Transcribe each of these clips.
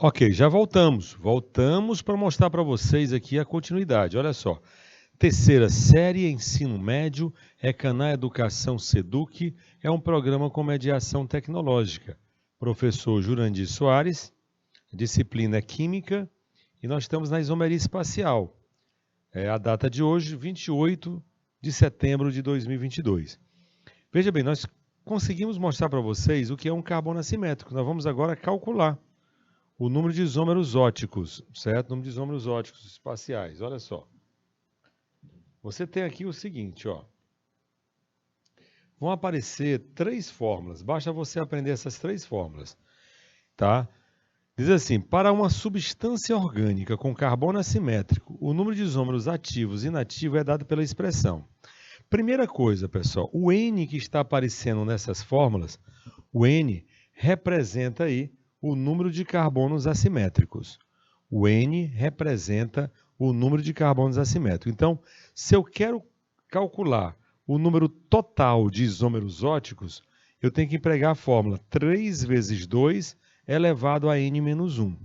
Ok, já voltamos. Voltamos para mostrar para vocês aqui a continuidade. Olha só. Terceira série, ensino médio, Canal Educação Seduc, é um programa com mediação tecnológica. Professor Jurandir Soares, disciplina é Química, e nós estamos na isomeria espacial. A data de hoje, 28 de setembro de 2022. Veja bem, nós conseguimos mostrar para vocês o que é um carbono assimétrico. Nós vamos agora calcular o número de isômeros óticos, certo? O número de isômeros óticos espaciais. Olha só. Você tem aqui o seguinte, ó. Vão aparecer três fórmulas. Basta você aprender essas três fórmulas, tá? Diz assim, para uma substância orgânica com carbono assimétrico, o número de isômeros ativos e inativos é dado pela expressão. Primeira coisa, pessoal, o N que está aparecendo nessas fórmulas, o N representa aí o número de carbonos assimétricos. O N representa o número de carbonos assimétricos. Então, se eu quero calcular o número total de isômeros óticos, eu tenho que empregar a fórmula 3 vezes 2 elevado a n menos 1.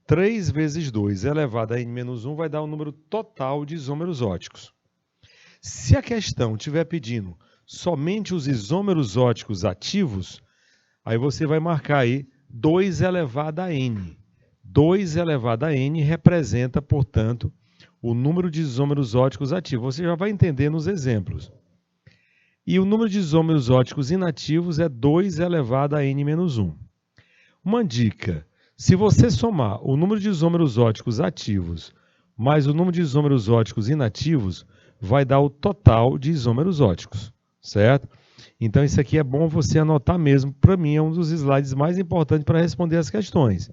3 vezes 2 elevado a n menos 1 vai dar o número total de isômeros óticos. Se a questão estiver pedindo somente os isômeros óticos ativos, aí você vai marcar aí 2 elevado a n. 2 elevado a n representa, portanto, o número de isômeros óticos ativos. Você já vai entender nos exemplos. E o número de isômeros óticos inativos é 2 elevado a n menos 1. Uma dica, se você somar o número de isômeros óticos ativos mais o número de isômeros óticos inativos, vai dar o total de isômeros óticos, certo? Então isso aqui é bom você anotar mesmo, para mim é um dos slides mais importantes para responder as questões.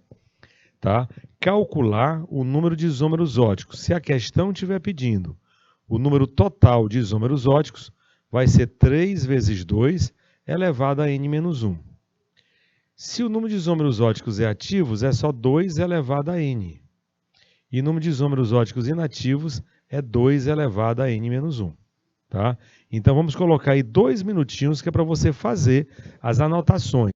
Tá? Calcular o número de isômeros óticos. Se a questão estiver pedindo o número total de isômeros óticos, vai ser 3 vezes 2 elevado a n menos 1. Se o número de isômeros óticos é ativos, é só 2 elevado a n. E o número de isômeros óticos inativos é 2 elevado a n menos 1. Tá? Então vamos colocar aí 2 minutinhos que é para você fazer as anotações.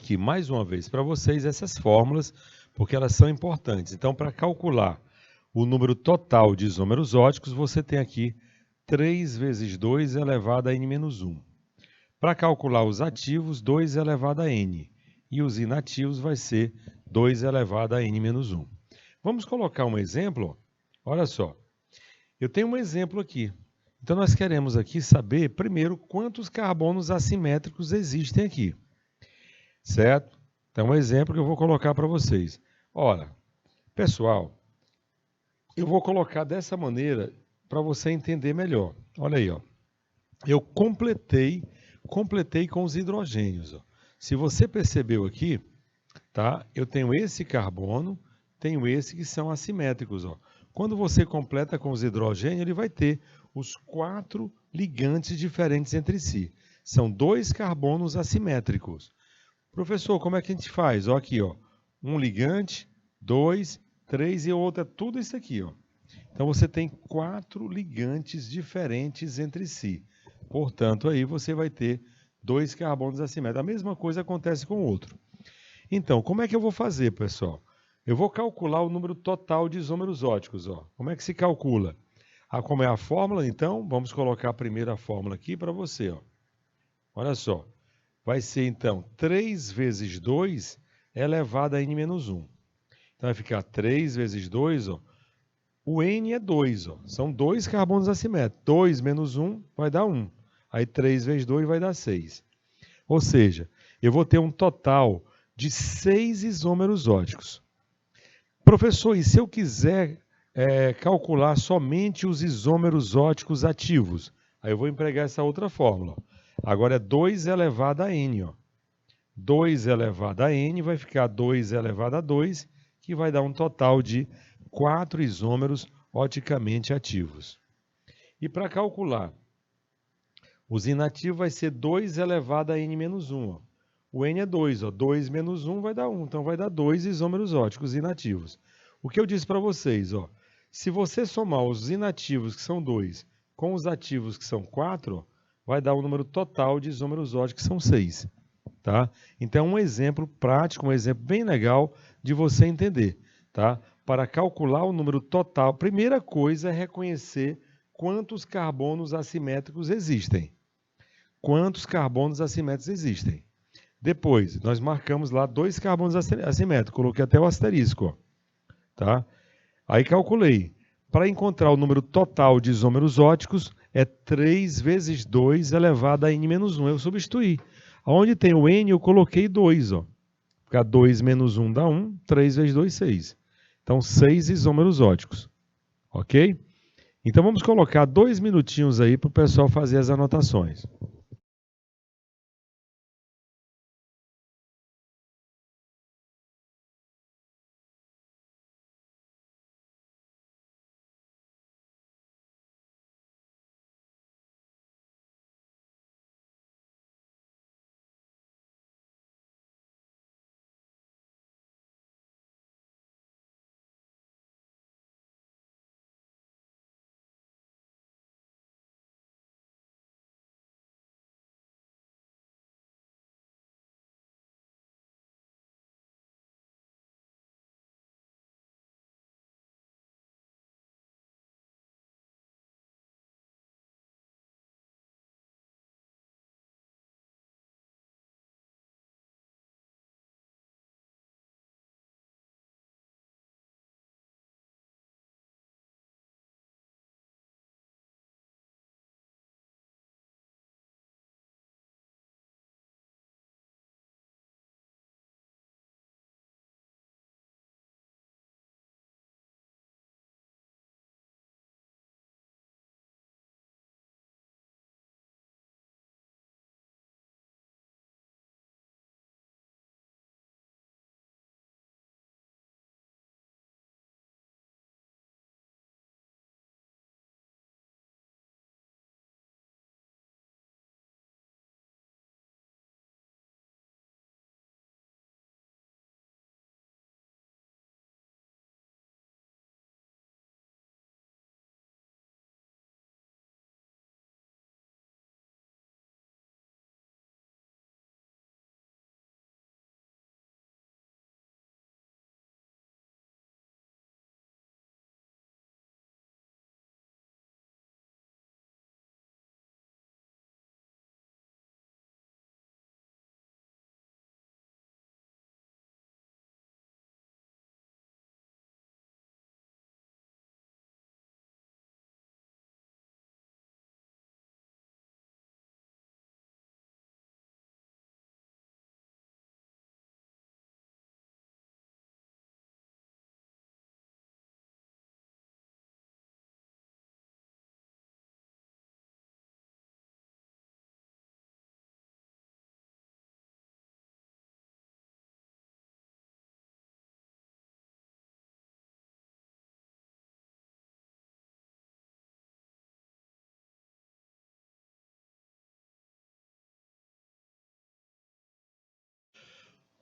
aqui mais uma vez para vocês essas fórmulas, porque elas são importantes. Então, para calcular o número total de isômeros óticos, você tem aqui 3 vezes 2 elevado a n menos 1. Para calcular os ativos, 2 elevado a n. E os inativos vai ser 2 elevado a n menos 1. Vamos colocar um exemplo? Olha só. Eu tenho um exemplo aqui. Então, nós queremos aqui saber, primeiro, quantos carbonos assimétricos existem aqui. Certo? Então, um exemplo que eu vou colocar para vocês. Ora, pessoal, eu vou colocar dessa maneira para você entender melhor. Olha aí, ó. Eu completei com os hidrogênios. Ó. Se você percebeu aqui, tá? Eu tenho esse carbono, tenho esse que são assimétricos. Ó. Quando você completa com os hidrogênios, ele vai ter os 4 ligantes diferentes entre si. São 2 carbonos assimétricos. Professor, como é que a gente faz? Ó, aqui, ó, um ligante, 2, 3 e outro é tudo isso aqui. Ó. Então, você tem 4 ligantes diferentes entre si. Portanto, aí você vai ter 2 carbonos assimétricos. A mesma coisa acontece com o outro. Então, como é que eu vou fazer, pessoal? Eu vou calcular o número total de isômeros óticos. Ó. Como é que se calcula? Como é a fórmula, então? Vamos colocar a primeira fórmula aqui para você. Ó. Olha só. Vai ser, então, 3 vezes 2 elevado a n menos 1. Então, vai ficar 3 vezes 2, ó. O n é 2, ó. São 2 carbonos assimétricos. 2 menos 1 vai dar 1. Aí 3 vezes 2 vai dar 6. Ou seja, eu vou ter um total de 6 isômeros óticos. Professor, e se eu quiser calcular somente os isômeros óticos ativos? Aí eu vou empregar essa outra fórmula. Agora é 2 elevado a n. Ó. 2 elevado a n vai ficar 2 elevado a 2, que vai dar um total de 4 isômeros oticamente ativos. E para calcular os inativos vai ser 2 elevado a n menos 1. Ó. O n é 2. Ó. 2 menos 1 vai dar 1. Então, vai dar 2 isômeros óticos inativos. O que eu disse para vocês, ó, se você somar os inativos, que são 2, com os ativos, que são 4, ó, vai dar o número total de isômeros óticos, que são 6. Tá? Então, um exemplo prático, um exemplo bem legal de você entender. Tá? Para calcular o número total, primeira coisa é reconhecer quantos carbonos assimétricos existem. Quantos carbonos assimétricos existem. Depois, nós marcamos lá 2 carbonos assimétricos, coloquei até o asterisco. Ó, tá? Aí calculei. Para encontrar o número total de isômeros óticos, é 3 vezes 2 elevado a n menos 1. Eu substituí. Onde tem o n, eu coloquei 2. Ó. Ficar 2 menos 1 dá 1, 3 vezes 2, 6. Então, 6 isômeros óticos. Ok? Então, vamos colocar 2 minutinhos aí para o pessoal fazer as anotações.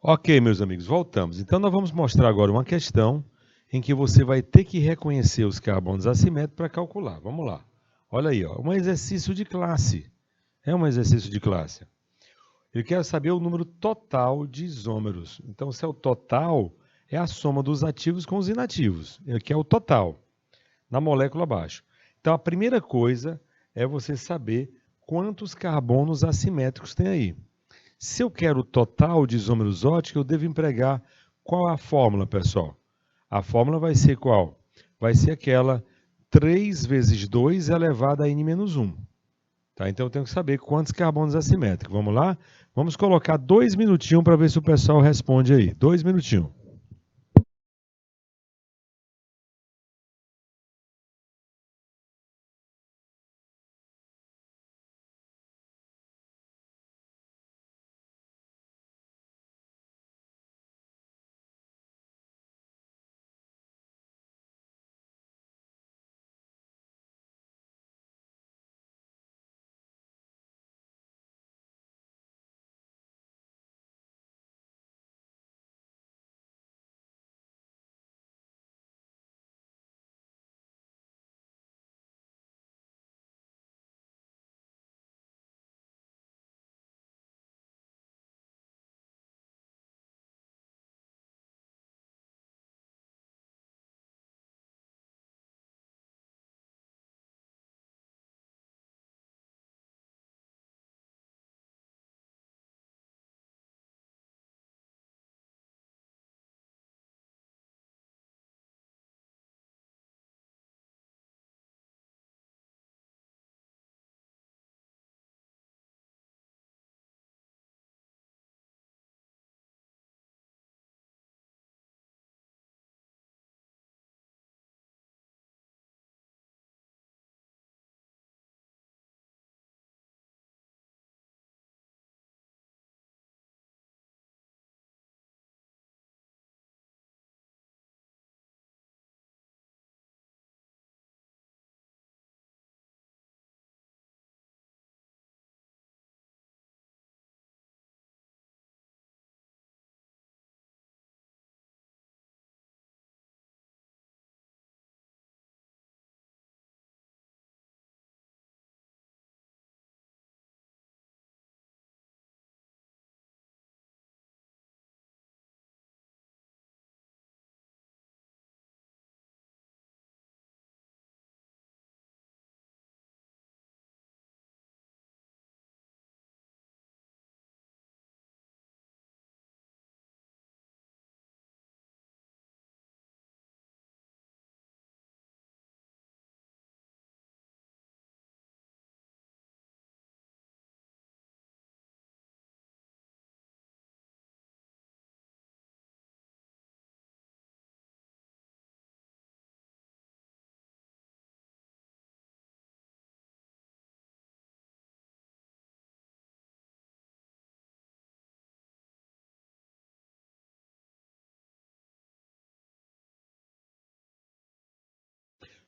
Ok, meus amigos, voltamos. Então, nós vamos mostrar agora uma questão em que você vai ter que reconhecer os carbonos assimétricos para calcular. Vamos lá. Olha aí, ó, um exercício de classe. É um exercício de classe. Eu quero saber o número total de isômeros. Então, se é o total, é a soma dos ativos com os inativos, que é o total, na molécula abaixo. Então, a primeira coisa é você saber quantos carbonos assimétricos tem aí. Se eu quero o total de isômeros óticos, eu devo empregar qual é a fórmula, pessoal? A fórmula vai ser qual? Vai ser aquela 3 vezes 2 elevado a n-1. Tá? Então eu tenho que saber quantos carbonos assimétricos. Vamos lá? Vamos colocar 2 minutinhos para ver se o pessoal responde aí. 2 minutinhos.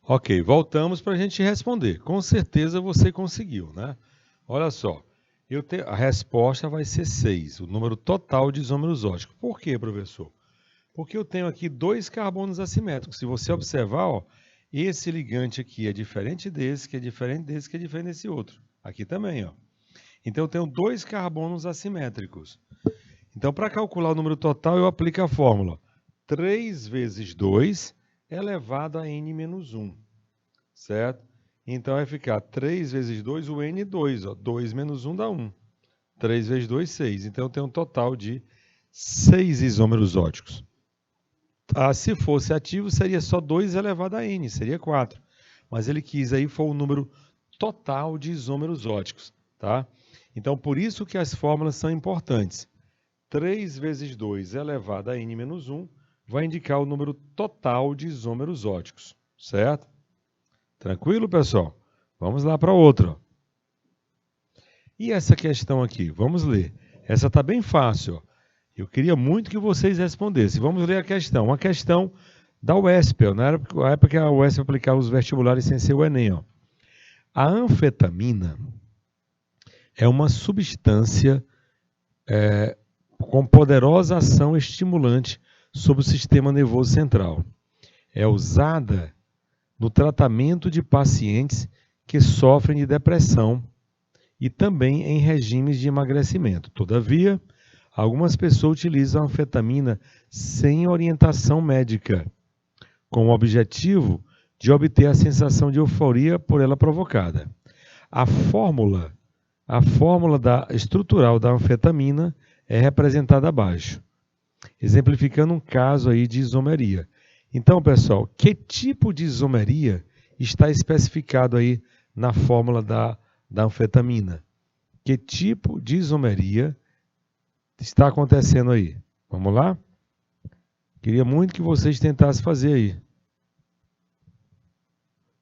Ok, voltamos para a gente responder. Com certeza você conseguiu, né? Olha só, a resposta vai ser 6, o número total de isômeros óticos. Por quê, professor? Porque eu tenho aqui 2 carbonos assimétricos. Se você observar, ó, esse ligante aqui é diferente desse, que é diferente desse, que é diferente desse outro. Aqui também, ó. Então eu tenho 2 carbonos assimétricos. Então, para calcular o número total, eu aplico a fórmula 3 vezes 2 elevado a n-1, certo? Então vai ficar 3 vezes 2, o n2, ó, 2 menos 1 dá 1. 3 vezes 2, 6. Então eu tenho um total de 6 isômeros óticos. Se fosse ativo, seria só 2 elevado a n, seria 4. Mas ele quis aí, foi o número total de isômeros óticos, tá? Então, por isso que as fórmulas são importantes. 3 vezes 2 elevado a n-1 vai indicar o número total de isômeros óticos, certo? Tranquilo, pessoal? Vamos lá para outra. E essa questão aqui? Vamos ler. Essa está bem fácil. Eu queria muito que vocês respondessem. Vamos ler a questão. Uma questão da UESP, na época que a UESP aplicava os vestibulares sem ser o Enem. Ó. A anfetamina é uma substância com poderosa ação estimulante sobre o sistema nervoso central. É usada no tratamento de pacientes que sofrem de depressão e também em regimes de emagrecimento. Todavia, algumas pessoas utilizam a anfetamina sem orientação médica, com o objetivo de obter a sensação de euforia por ela provocada. A fórmula estrutural da anfetamina é representada abaixo, exemplificando um caso aí de isomeria. Então, pessoal, que tipo de isomeria está especificado aí na fórmula da anfetamina? Que tipo de isomeria está acontecendo aí? Vamos lá? Queria muito que vocês tentassem fazer aí.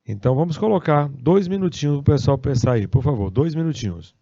Então vamos colocar 2 minutinhos para o pessoal pensar aí, por favor, 2 minutinhos.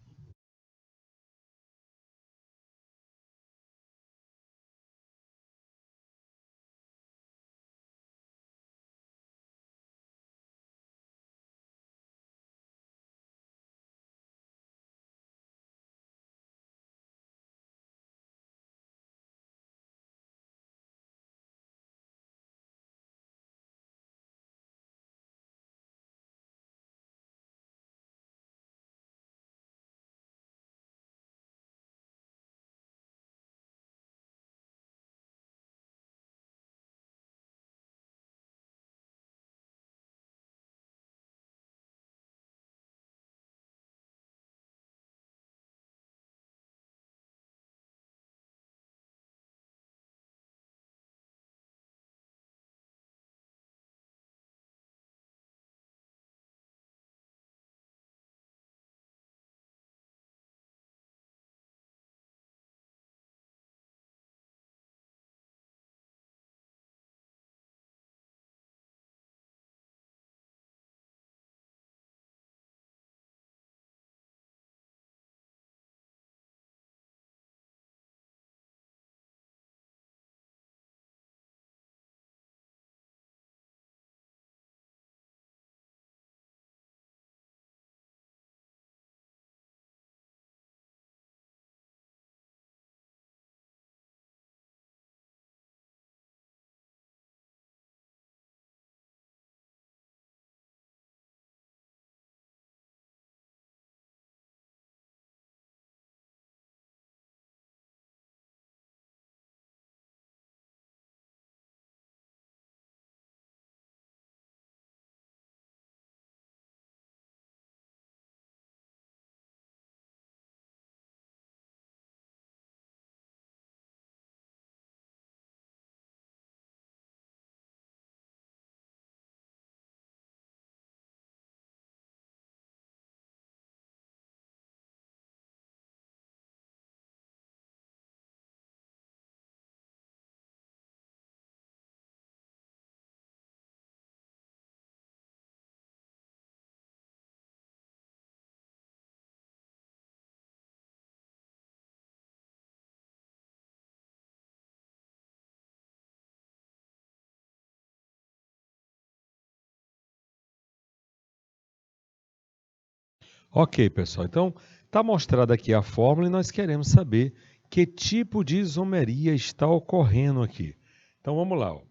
Ok, pessoal. Então, está mostrada aqui a fórmula e nós queremos saber que tipo de isomeria está ocorrendo aqui. Então, vamos lá. Ó.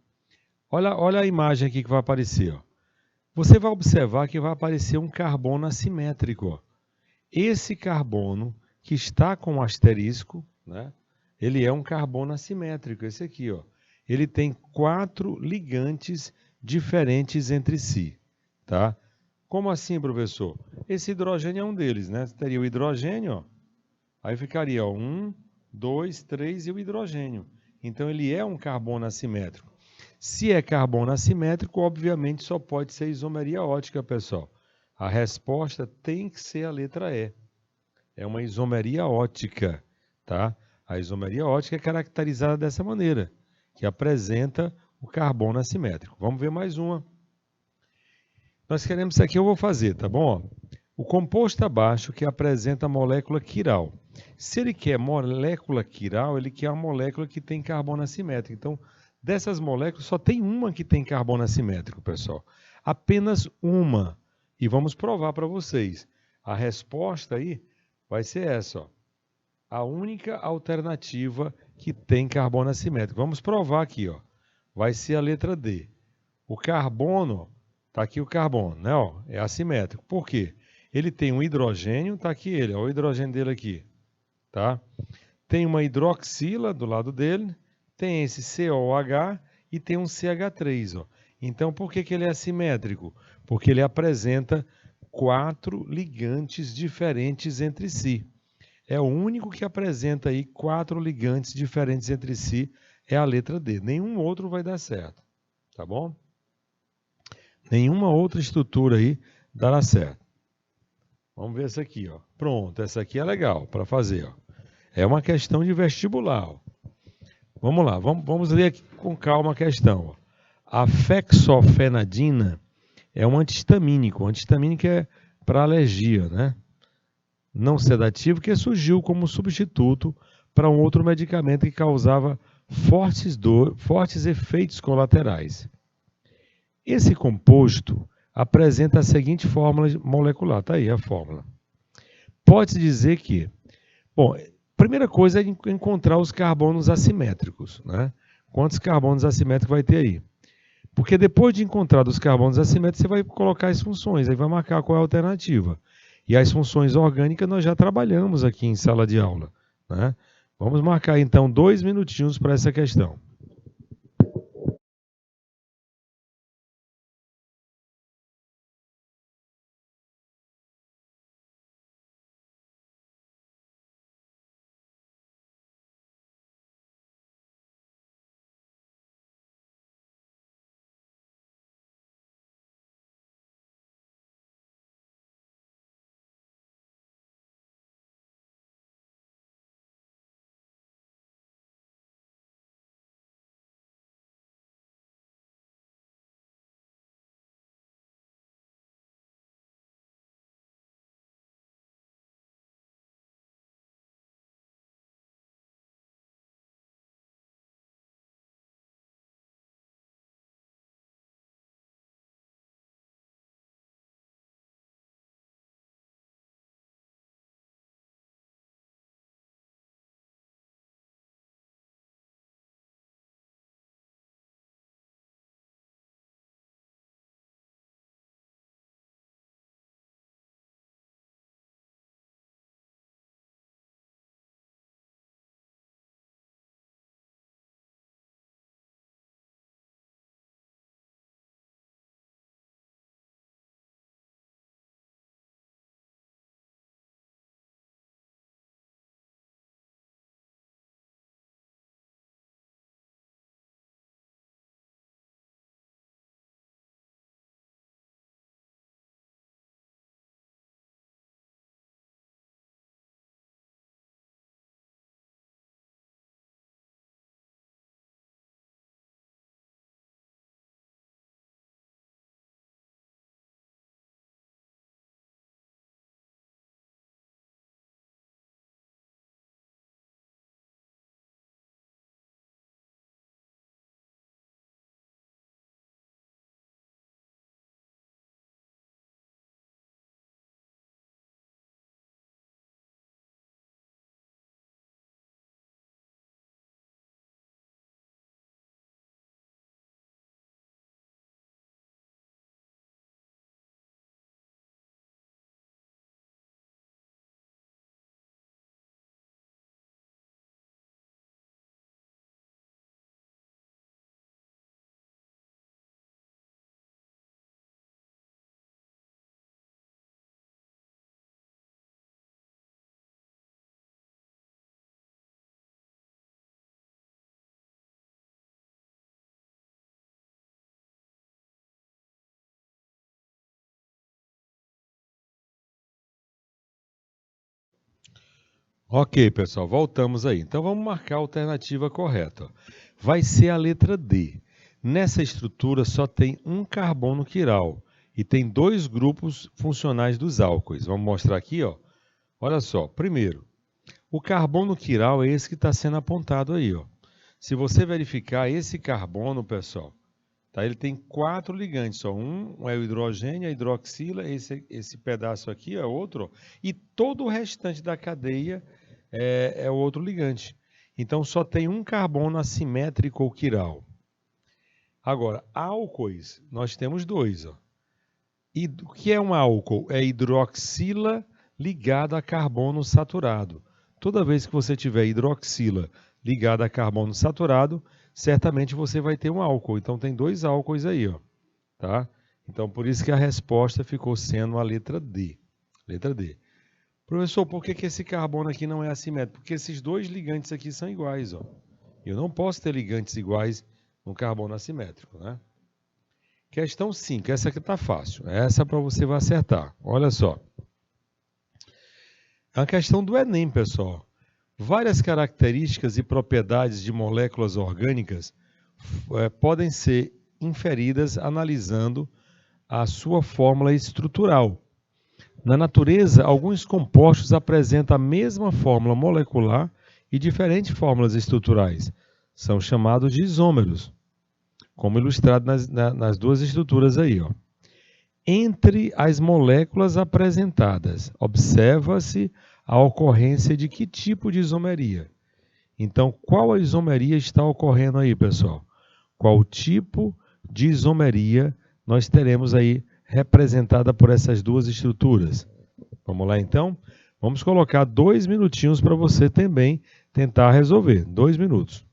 Olha a imagem aqui que vai aparecer. Ó. Você vai observar que vai aparecer um carbono assimétrico. Ó. Esse carbono que está com um asterisco, né, ele é um carbono assimétrico, esse aqui. Ó. Ele tem 4 ligantes diferentes entre si. Tá? Como assim, professor? Esse hidrogênio é um deles, né? Teria o hidrogênio, ó. Aí ficaria 1, 2, 3 e o hidrogênio. Então ele é um carbono assimétrico. Se é carbono assimétrico, obviamente só pode ser isomeria ótica, pessoal. A resposta tem que ser a letra E. É uma isomeria ótica, tá? A isomeria ótica é caracterizada dessa maneira, que apresenta o carbono assimétrico. Vamos ver mais uma. Nós queremos isso aqui, eu vou fazer, tá bom? O composto abaixo que apresenta a molécula quiral. Se ele quer molécula quiral, ele quer uma molécula que tem carbono assimétrico. Então, dessas moléculas, só tem uma que tem carbono assimétrico, pessoal. Apenas uma. E vamos provar para vocês. A resposta aí vai ser essa, ó. a única alternativa que tem carbono assimétrico. Vamos provar aqui, ó. Vai ser a letra D. O carbono, tá aqui o carbono, né? Ó, é assimétrico. Por quê? Ele tem um hidrogênio, tá aqui ele, ó, o hidrogênio dele aqui, tá? Tem uma hidroxila do lado dele, tem esse COH e tem um CH3, ó. Então, por que ele é assimétrico? Porque ele apresenta 4 ligantes diferentes entre si. É o único que apresenta aí 4 ligantes diferentes entre si, é a letra D. Nenhum outro vai dar certo, tá bom? Nenhuma outra estrutura aí dará certo. Vamos ver essa aqui, ó. Pronto, essa aqui é legal para fazer, ó. É uma questão de vestibular, ó. Vamos lá, vamos ler aqui com calma a questão, ó. A fexofenadina é um antihistamínico. Antihistamínico é para alergia, né? Não sedativo, que surgiu como substituto para um outro medicamento que causava fortes efeitos colaterais. Esse composto apresenta a seguinte fórmula molecular. Está aí a fórmula. Pode-se dizer que... Bom, primeira coisa é encontrar os carbonos assimétricos, né? Quantos carbonos assimétricos vai ter aí? Porque depois de encontrar os carbonos assimétricos, você vai colocar as funções, aí vai marcar qual é a alternativa. E as funções orgânicas nós já trabalhamos aqui em sala de aula, né? Vamos marcar então 2 minutinhos para essa questão. Ok, pessoal, voltamos aí. Então vamos marcar a alternativa correta. Vai ser a letra D. Nessa estrutura só tem um carbono quiral e tem 2 grupos funcionais dos álcoois. Vamos mostrar aqui, ó. Olha só, primeiro, o carbono quiral é esse que está sendo apontado aí, ó. Se você verificar esse carbono, pessoal, tá? Ele tem 4 ligantes, só um é o hidrogênio, a hidroxila, esse pedaço aqui é outro, ó, e todo o restante da cadeia é o outro ligante. Então só tem um carbono assimétrico ou quiral. Agora, álcoois, nós temos dois. Ó. E o que é um álcool? É hidroxila ligada a carbono saturado. Toda vez que você tiver hidroxila ligada a carbono saturado, certamente você vai ter um álcool. Então tem dois álcoois aí, ó, tá? Então por isso que a resposta ficou sendo a letra D. Letra D. Professor, por que esse carbono aqui não é assimétrico? Porque esses dois ligantes aqui são iguais, ó. Eu não posso ter ligantes iguais no carbono assimétrico, né? Questão 5, essa aqui está fácil. Essa para você vai acertar. Olha só. É uma questão do Enem, pessoal. Várias características e propriedades de moléculas orgânicas podem ser inferidas analisando a sua fórmula estrutural. Na natureza, alguns compostos apresentam a mesma fórmula molecular e diferentes fórmulas estruturais. São chamados de isômeros, como ilustrado nas duas estruturas aí. Ó. Entre as moléculas apresentadas, observa-se a ocorrência de que tipo de isomeria? Então, qual a isomeria está ocorrendo aí, pessoal? Qual tipo de isomeria nós teremos aí representada por essas duas estruturas? Vamos lá, então? Vamos colocar 2 minutinhos para você também tentar resolver. 2 minutos.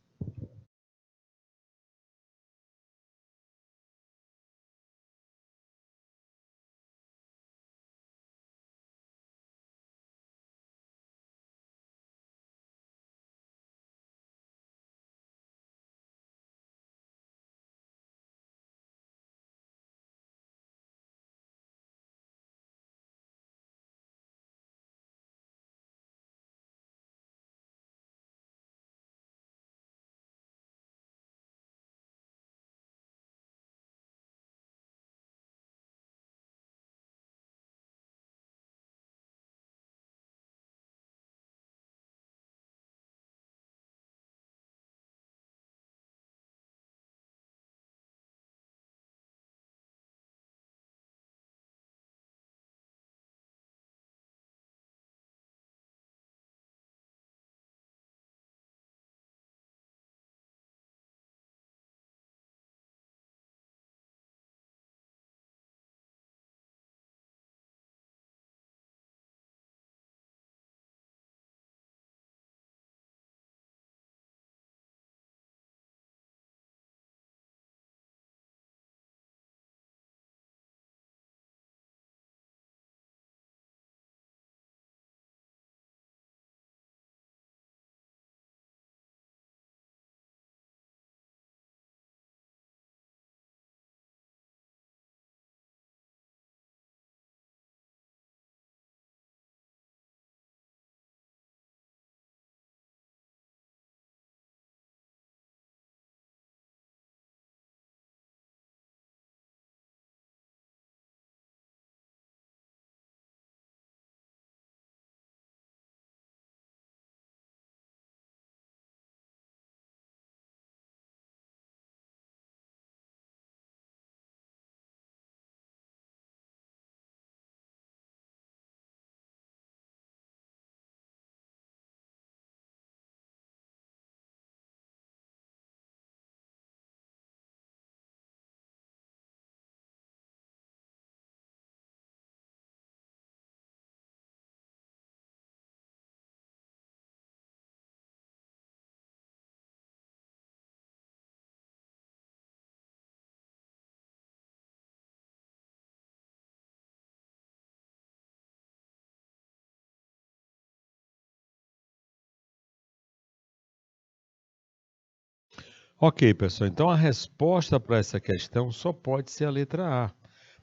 Ok, pessoal. Então a resposta para essa questão só pode ser a letra A.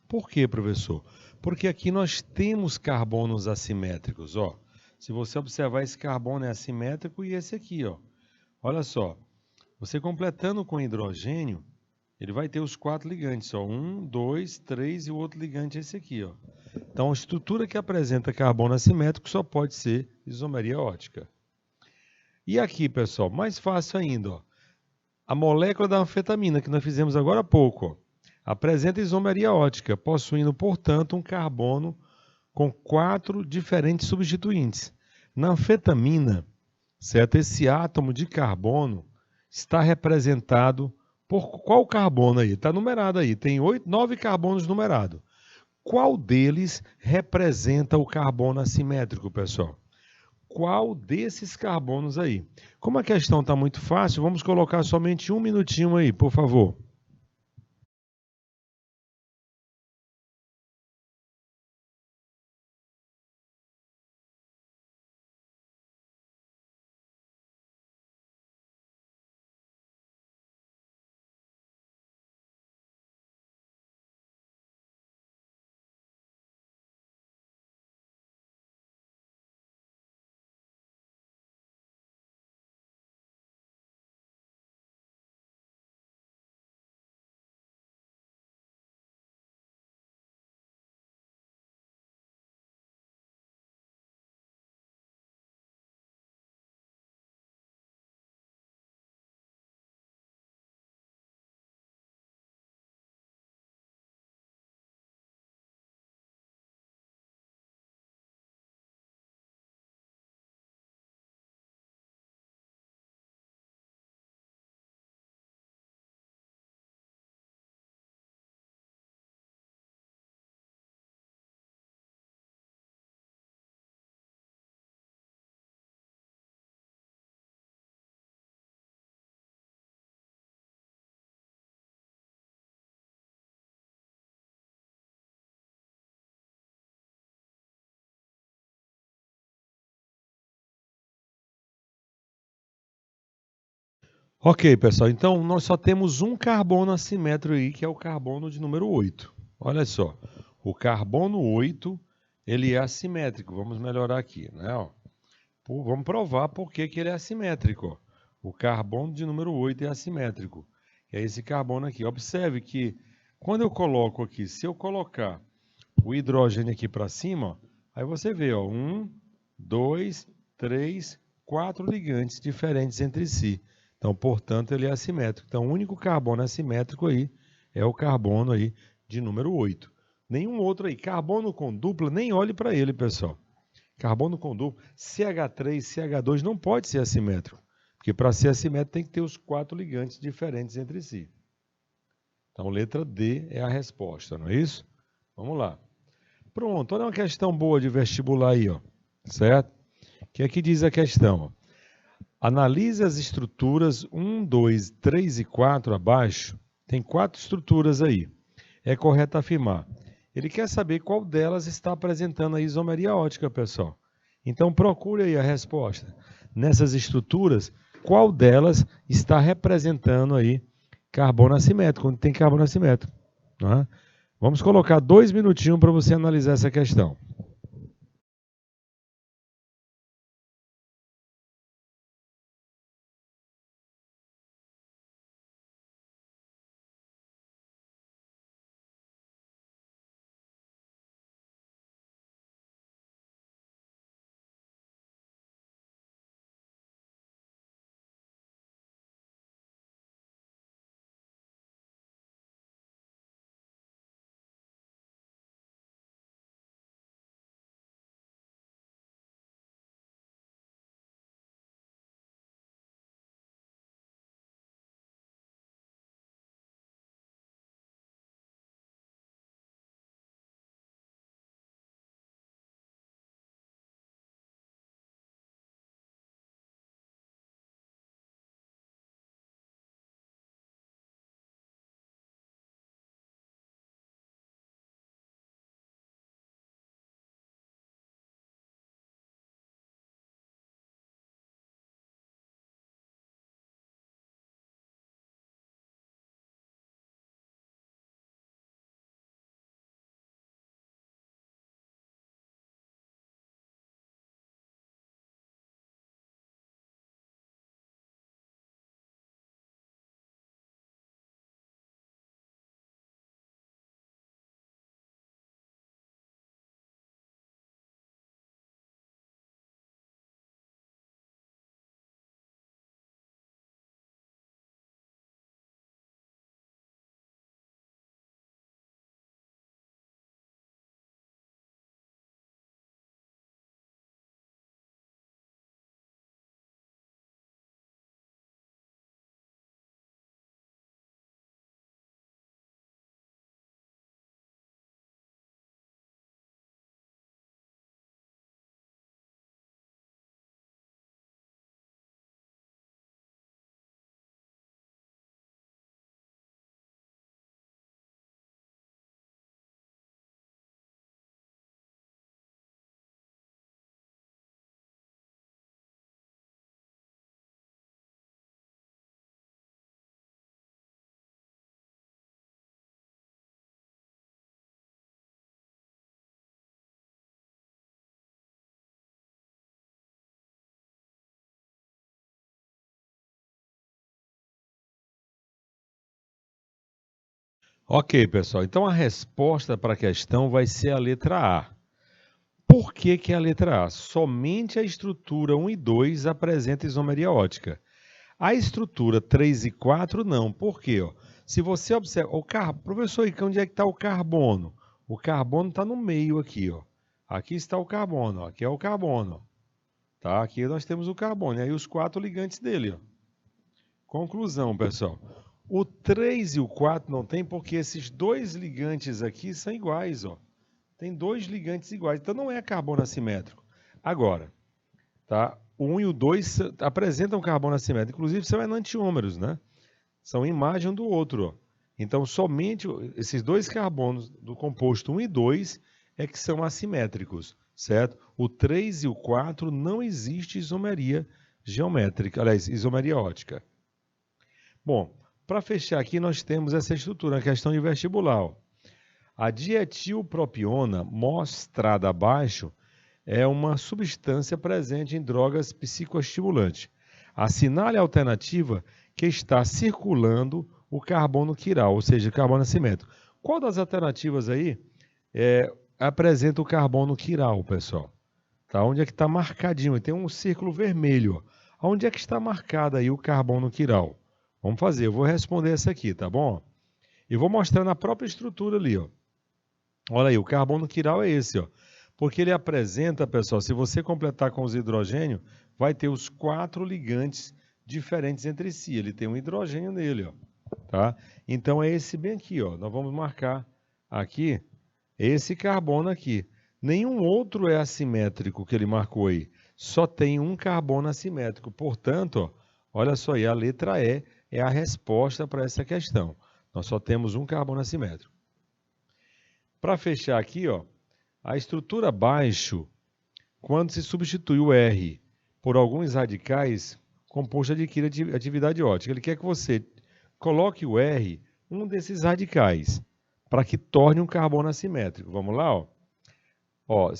Por quê, professor? Porque aqui nós temos carbonos assimétricos. Ó. Se você observar, esse carbono é assimétrico e esse aqui. Ó. Olha só. Você completando com hidrogênio, ele vai ter os 4 ligantes. Ó. 1, 2, 3 e o outro ligante é esse aqui. Ó. Então a estrutura que apresenta carbono assimétrico só pode ser isomeria ótica. E aqui, pessoal, mais fácil ainda. Ó. A molécula da anfetamina, que nós fizemos agora há pouco, ó, apresenta isomeria ótica, possuindo, portanto, um carbono com 4 diferentes substituintes. Na anfetamina, certo? Esse átomo de carbono está representado por qual carbono aí? Está numerado aí, tem 9 carbonos numerados. Qual deles representa o carbono assimétrico, pessoal? Qual desses carbonos aí? Como a questão está muito fácil, vamos colocar somente um minutinho aí, por favor. Ok, pessoal, então nós só temos um carbono assimétrico aí, que é o carbono de número 8. Olha só, o carbono 8, ele é assimétrico. Vamos melhorar aqui, né? Ó. Vamos provar por que ele é assimétrico. Ó. O carbono de número 8 é assimétrico. É esse carbono aqui. Observe que quando eu coloco aqui, se eu colocar o hidrogênio aqui para cima, ó, aí você vê, ó, 1, 2, 3, 4 ligantes diferentes entre si. Então, portanto, ele é assimétrico. Então, o único carbono assimétrico aí é o carbono aí de número 8. Nenhum outro aí. Carbono com dupla, nem olhe para ele, pessoal. Carbono com dupla, CH3, CH2 não pode ser assimétrico. Porque para ser assimétrico tem que ter os 4 ligantes diferentes entre si. Então, letra D é a resposta, não é isso? Vamos lá. Pronto, olha uma questão boa de vestibular aí, ó. Certo? Que aqui diz a questão, ó. Analise as estruturas 1, 2, 3 e 4 abaixo. Tem 4 estruturas aí. É correto afirmar. Ele quer saber qual delas está apresentando a isomeria ótica, pessoal. Então procure aí a resposta. Nessas estruturas, qual delas está representando aí carbono assimétrico, quando tem carbono assimétrico. Né? Vamos colocar 2 minutinhos para você analisar essa questão. Ok, pessoal. Então a resposta para a questão vai ser a letra A. Por que que é a letra A? Somente a estrutura 1 e 2 apresenta isomeria ótica. A estrutura 3 e 4 não. Por quê? Ó? Se você observa, professor, onde é que está o carbono? O carbono está no meio aqui. Ó. Aqui está o carbono. Ó. Aqui é o carbono. Tá? Aqui nós temos o carbono. E aí os 4 ligantes dele. Ó. Conclusão, pessoal. O 3 e o 4 não tem porque esses dois ligantes aqui são iguais. Ó. Tem dois ligantes iguais. Então não é carbono assimétrico. Agora, tá? O 1 e o 2 apresentam carbono assimétrico. Inclusive, são enantiômeros, né? São imagem um do outro. Ó. Então, somente esses dois carbonos do composto 1 e 2 é que são assimétricos, certo? O 3 e o 4 não existe isomeria geométrica, aliás, isomeria ótica. Bom, para fechar aqui, nós temos essa estrutura, a questão de vestibular. Ó. A dietilpropiona, mostrada abaixo, é uma substância presente em drogas psicoestimulantes. Assinale a alternativa que está circulando o carbono quiral, ou seja, carbono assimétrico. Qual das alternativas aí apresenta o carbono quiral, pessoal? Tá? Onde é que está marcadinho? Tem um círculo vermelho. Ó. Onde é que está marcado aí o carbono quiral? Vamos fazer, eu vou responder essa aqui, tá bom? E vou mostrar na própria estrutura ali, ó. Olha aí, o carbono quiral é esse, ó. Porque ele apresenta, pessoal, se você completar com os hidrogênios, vai ter os 4 ligantes diferentes entre si. Ele tem um hidrogênio nele, ó. Tá? Então é esse bem aqui, ó. Nós vamos marcar aqui esse carbono aqui. Nenhum outro é assimétrico que ele marcou aí. Só tem um carbono assimétrico. Portanto, ó, olha só aí, a letra E é a resposta para essa questão. Nós só temos um carbono assimétrico. Para fechar aqui, ó, a estrutura abaixo, quando se substitui o R por alguns radicais, composto adquire atividade ótica. Ele quer que você coloque o R, um desses radicais, para que torne um carbono assimétrico. Vamos lá? Ó.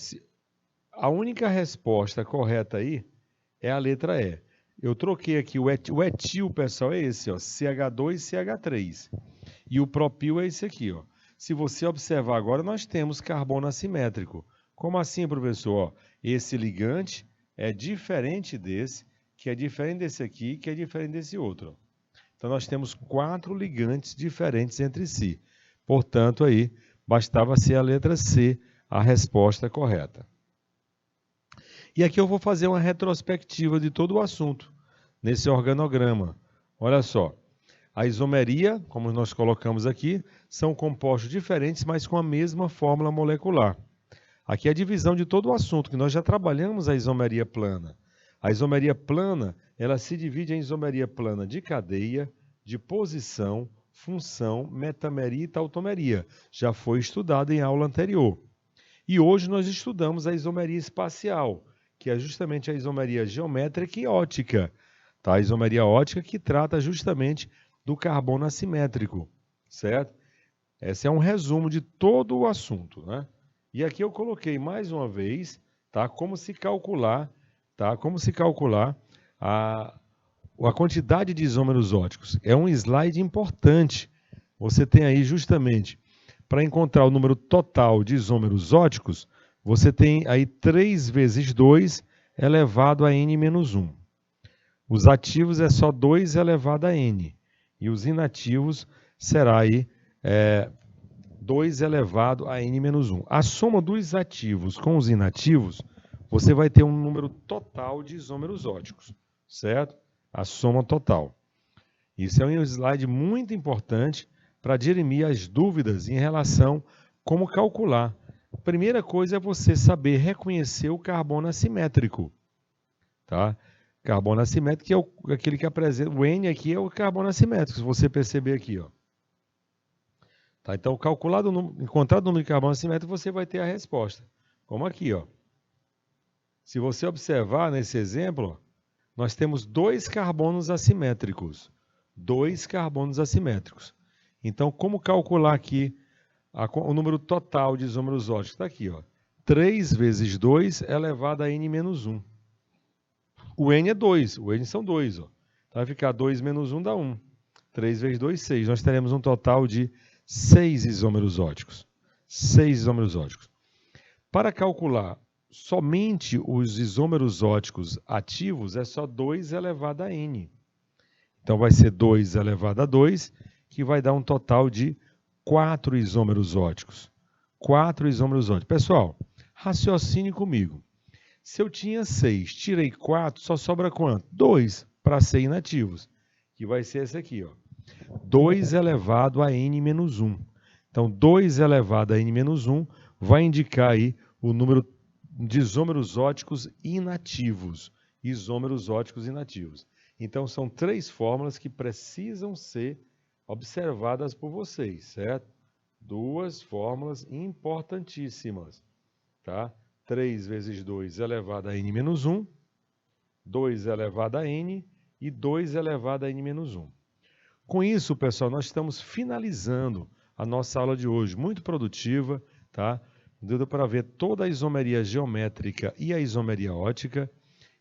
A única resposta correta aí é a letra E. Eu troquei aqui o etil, pessoal, é esse, ó, CH2CH3. E o propil é esse aqui, ó. Se você observar agora, nós temos carbono assimétrico. Como assim, professor? Ó, esse ligante é diferente desse, que é diferente desse aqui, que é diferente desse outro. Então, nós temos 4 ligantes diferentes entre si. Portanto, aí, bastava ser a letra C a resposta correta. E aqui eu vou fazer uma retrospectiva de todo o assunto, nesse organograma. Olha só, a isomeria, como nós colocamos aqui, são compostos diferentes, mas com a mesma fórmula molecular. Aqui é a divisão de todo o assunto, que nós já trabalhamos a isomeria plana. A isomeria plana, ela se divide em isomeria plana de cadeia, de posição, função, metameria e tautomeria. Já foi estudada em aula anterior. E hoje nós estudamos a isomeria espacial, que é justamente a isomeria geométrica e ótica. Tá? A isomeria ótica que trata justamente do carbono assimétrico, certo? Esse é um resumo de todo o assunto, né? E aqui eu coloquei mais uma vez, tá? Como se calcular a quantidade de isômeros óticos. É um slide importante. Você tem aí justamente, para encontrar o número total de isômeros óticos, você tem aí 3 vezes 2 elevado a n-1. Os ativos é só 2 elevado a n. E os inativos será aí 2 elevado a n-1. A soma dos ativos com os inativos, você vai ter um número total de isômeros óticos, certo? A soma total. Isso é um slide muito importante para dirimir as dúvidas em relação a como calcular. A primeira coisa é você saber reconhecer o carbono assimétrico. Tá? Carbono assimétrico que é aquele que apresenta, o N aqui é o carbono assimétrico, se você perceber aqui. Ó. Tá? Então, encontrar o número de carbono assimétrico, você vai ter a resposta. Como aqui. Ó. Se você observar nesse exemplo, nós temos 2 carbonos assimétricos. 2 carbonos assimétricos. Então, como calcular aqui o número total de isômeros óticos? Está aqui, ó. 3 vezes 2 elevado a n-1. O N é 2, o N são 2. Ó. Então vai ficar 2 menos 1 dá 1. 3 vezes 2, 6. Nós teremos um total de 6 isômeros óticos. 6 isômeros óticos. Para calcular somente os isômeros óticos ativos, é só 2 elevado a n. Então, vai ser 2 elevado a 2, que vai dar um total de 4 isômeros óticos. 4 isômeros óticos. Pessoal, raciocine comigo. Se eu tinha 6, tirei 4, só sobra quanto? 2 para ser inativos, que vai ser esse aqui, ó. 2 elevado a n menos 1. Então, 2 elevado a n menos 1 vai indicar aí o número de isômeros óticos inativos. Isômeros óticos inativos. Então, são 3 fórmulas que precisam ser observadas por vocês, certo? 2 fórmulas importantíssimas, tá? 3 vezes 2 elevado a n menos 1, 2 elevado a n e 2 elevado a n menos 1. Com isso, pessoal, nós estamos finalizando a nossa aula de hoje, muito produtiva, tá? Deu para ver toda a isomeria geométrica e a isomeria ótica,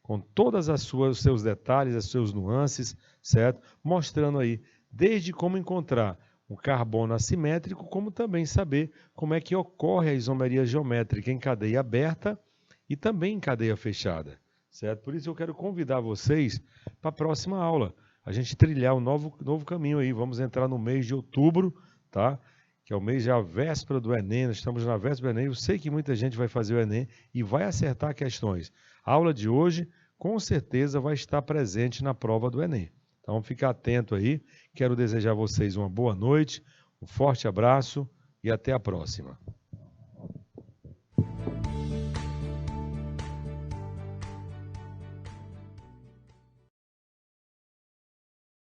com todas os seus detalhes, as suas nuances, certo? Mostrando aí, desde como encontrar um carbono assimétrico, como também saber como é que ocorre a isomeria geométrica em cadeia aberta e também em cadeia fechada, certo? Por isso eu quero convidar vocês para a próxima aula, a gente trilhar um novo caminho aí. Vamos entrar no mês de outubro, tá? Que é o mês já véspera do Enem, nós estamos na véspera do Enem. Eu sei que muita gente vai fazer o Enem e vai acertar questões. A aula de hoje, com certeza, vai estar presente na prova do Enem. Então, fica atento aí. Quero desejar a vocês uma boa noite, um forte abraço e até a próxima.